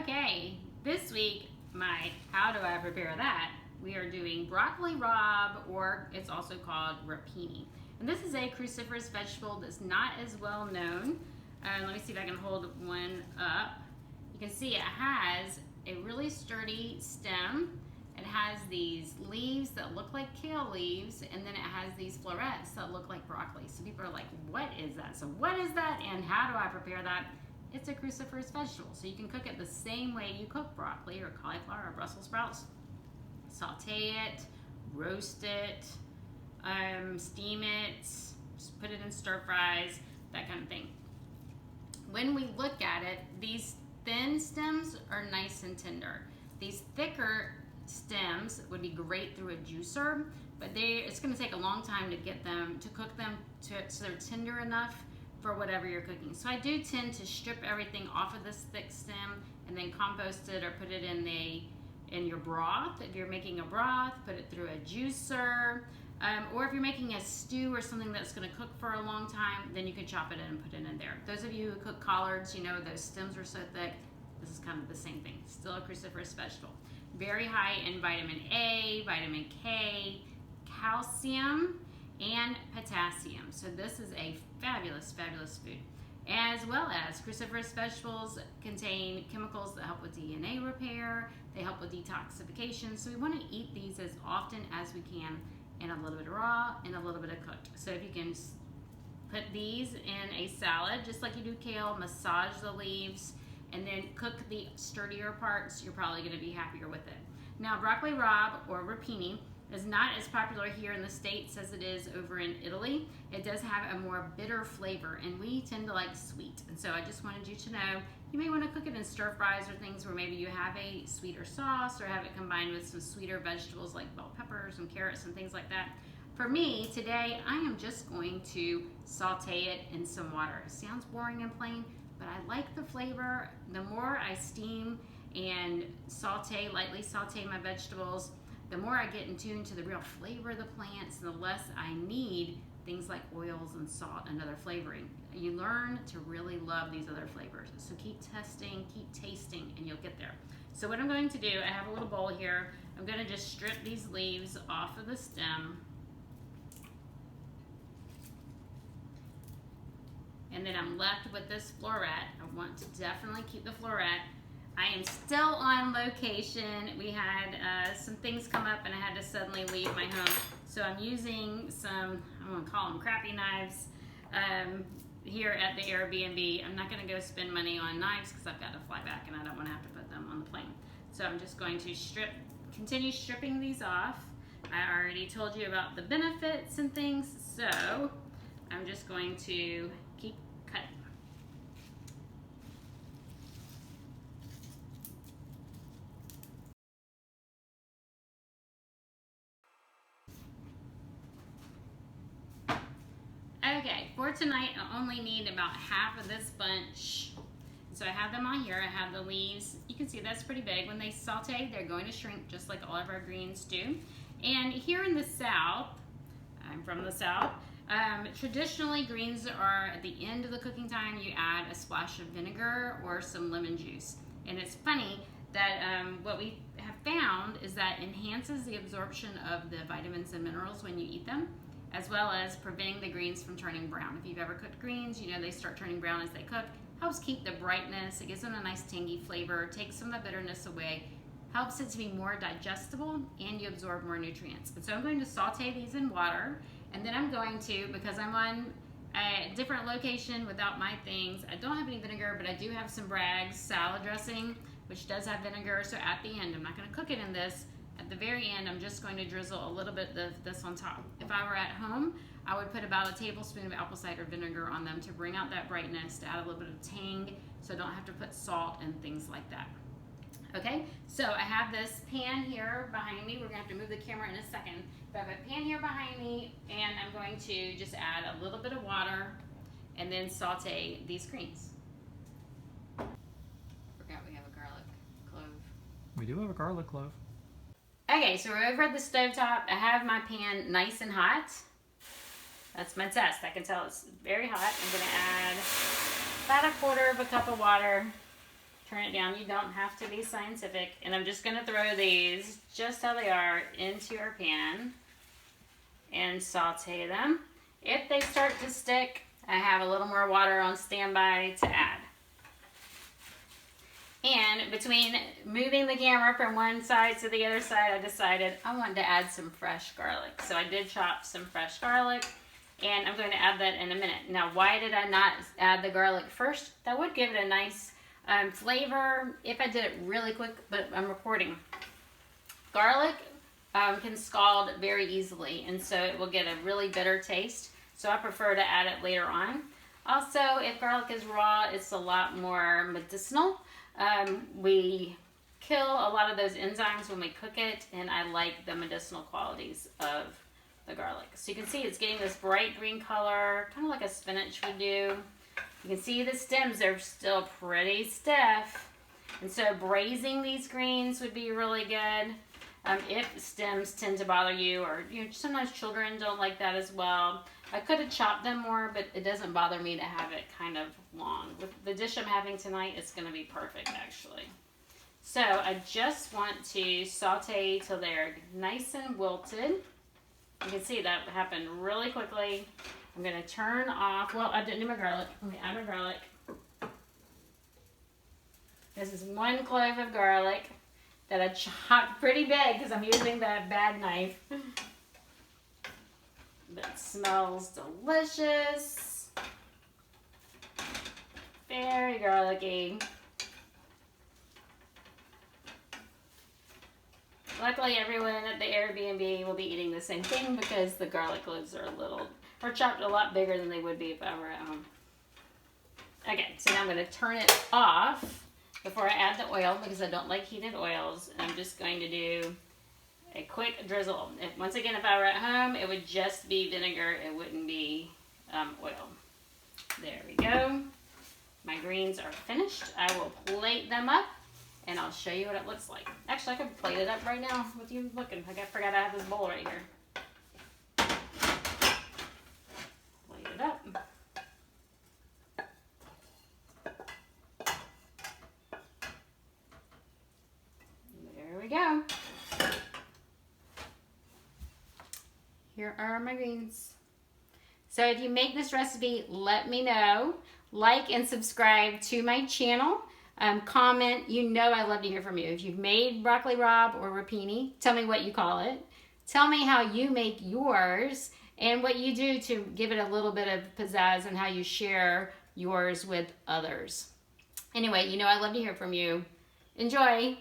Okay, this week, how do I prepare that? We are doing broccoli rabe, or it's also called rapini. And this is a cruciferous vegetable that's not as well known. Let me see if I can hold one up. You can see it has a really sturdy stem. It has these leaves that look like kale leaves, and then it has these florets that look like broccoli. So people are like, what is that? So what is that, and how do I prepare that? It's a cruciferous vegetable, so you can cook it the same way you cook broccoli or cauliflower or Brussels sprouts. Saute it, roast it, steam it, just put it in stir fries, that kind of thing. When we look at it, these thin stems are nice and tender. These thicker stems would be great through a juicer, but it's going to take a long time to cook them so they're tender enough for whatever you're cooking. So I do tend to strip everything off of this thick stem and then compost it or put it in your broth. If you're making a broth, put it through a juicer. Or if you're making a stew or something that's going to cook for a long time, then you can chop it in and put it in there. Those of you who cook collards, you know those stems are so thick. This is kind of the same thing. Still a cruciferous vegetable. Very high in vitamin A, vitamin K, calcium, and potassium. So this is a fabulous, fabulous food. As well as cruciferous vegetables contain chemicals that help with DNA repair. They help with detoxification. So we want to eat these as often as we can, and a little bit of raw and a little bit of cooked. So if you can put these in a salad, just like you do kale, massage the leaves, and then cook the sturdier parts, you're probably going to be happier with it. Now, broccoli rabe or rapini is not as popular here in the States as it is over in Italy. It does have a more bitter flavor, and we tend to like sweet. And so I just wanted you to know, you may want to cook it in stir fries or things where maybe you have a sweeter sauce or have it combined with some sweeter vegetables like bell peppers and carrots and things like that. For me, today, I am just going to saute it in some water. It sounds boring and plain, but I like the flavor. The more I steam and lightly saute my vegetables, the more I get in tune to the real flavor of the plants, and the less I need things like oils and salt and other flavoring. You learn to really love these other flavors. So keep testing, keep tasting, and you'll get there. So what I'm going to do, I have a little bowl here. I'm going to just strip these leaves off of the stem. And then I'm left with this floret. I want to definitely keep the floret. I am still on location. We had some things come up and I had to suddenly leave my home. So I'm using some, I'm gonna call them crappy knives here at the Airbnb. I'm not gonna go spend money on knives because I've got to fly back and I don't wanna have to put them on the plane. So I'm just going to continue stripping these off. I already told you about the benefits and things, so I'm just going to keep cutting. Okay, for tonight, I only need about half of this bunch. So I have them on here. I have the leaves. You can see that's pretty big. When they saute, they're going to shrink just like all of our greens do. And here in the South, I'm from the South, traditionally greens are at the end of the cooking time, you add a splash of vinegar or some lemon juice. And it's funny that what we have found is that enhances the absorption of the vitamins and minerals when you eat them, as well as preventing the greens from turning brown. If you've ever cooked greens, you know they start turning brown as they cook. Helps keep the brightness, it gives them a nice tangy flavor, takes some of the bitterness away, helps it to be more digestible, and you absorb more nutrients. And so I'm going to saute these in water, and then I'm going to, because I'm on a different location without my things, I don't have any vinegar, but I do have some Bragg's salad dressing, which does have vinegar. So at the end, I'm not going to cook it in this. At the very end, I'm just going to drizzle a little bit of this on top. If I were at home, I would put about a tablespoon of apple cider vinegar on them to bring out that brightness, to add a little bit of tang, so I don't have to put salt and things like that. Okay, so I have this pan here behind me. We're gonna have to move the camera in a second. But I have a pan here behind me, and I'm going to just add a little bit of water and then saute these greens. Forgot we have a garlic clove. We do have a garlic clove. Okay, so we're over at the stovetop. I have my pan nice and hot. That's my test. I can tell it's very hot. I'm gonna add about 1/4 cup of water. Turn it down. You don't have to be scientific. And I'm just going to throw these just how they are into our pan and saute them. If they start to stick, I have a little more water on standby to add. And between moving the camera from one side to the other side, I decided I wanted to add some fresh garlic. So I did chop some fresh garlic, and I'm going to add that in a minute. Now, why did I not add the garlic first? That would give it a nice flavor if I did it really quick, but I'm recording. Garlic can scald very easily, and so it will get a really bitter taste. So I prefer to add it later on. Also, if garlic is raw, it's a lot more medicinal. We kill a lot of those enzymes when we cook it, and I like the medicinal qualities of the garlic. So you can see it's getting this bright green color, kind of like a spinach would do. You can see the stems are still pretty stiff, and so braising these greens would be really good. If stems tend to bother you, or sometimes children don't like that as well. I could have chopped them more, but it doesn't bother me to have it kind of long. With the dish I'm having tonight, it's going to be perfect actually. So I just want to saute till they're nice and wilted. You can see that happened really quickly. I'm going to turn off, well, I didn't do my garlic. Let me add my garlic. This is 1 clove of garlic that I chopped pretty big because I'm using that bad knife. That smells delicious. Very garlicky. Luckily, everyone at the Airbnb will be eating the same thing because the garlic cloves are chopped a lot bigger than they would be if I were at home. Okay, so now I'm going to turn it off before I add the oil because I don't like heated oils. And I'm just going to do a quick drizzle. Once again, if I were at home, it would just be vinegar. It wouldn't be oil. There we go. My greens are finished. I will plate them up, and I'll show you what it looks like. Actually, I could plate it up right now with you looking. I forgot I have this bowl right here. Plate it up. There we go. Here are my greens. So if you make this recipe, let me know. Like and subscribe to my channel. Comment. I love to hear from you. If you've made broccoli rabe or rapini, tell me what you call it. Tell me how you make yours and what you do to give it a little bit of pizzazz and how you share yours with others. Anyway, I love to hear from you. Enjoy.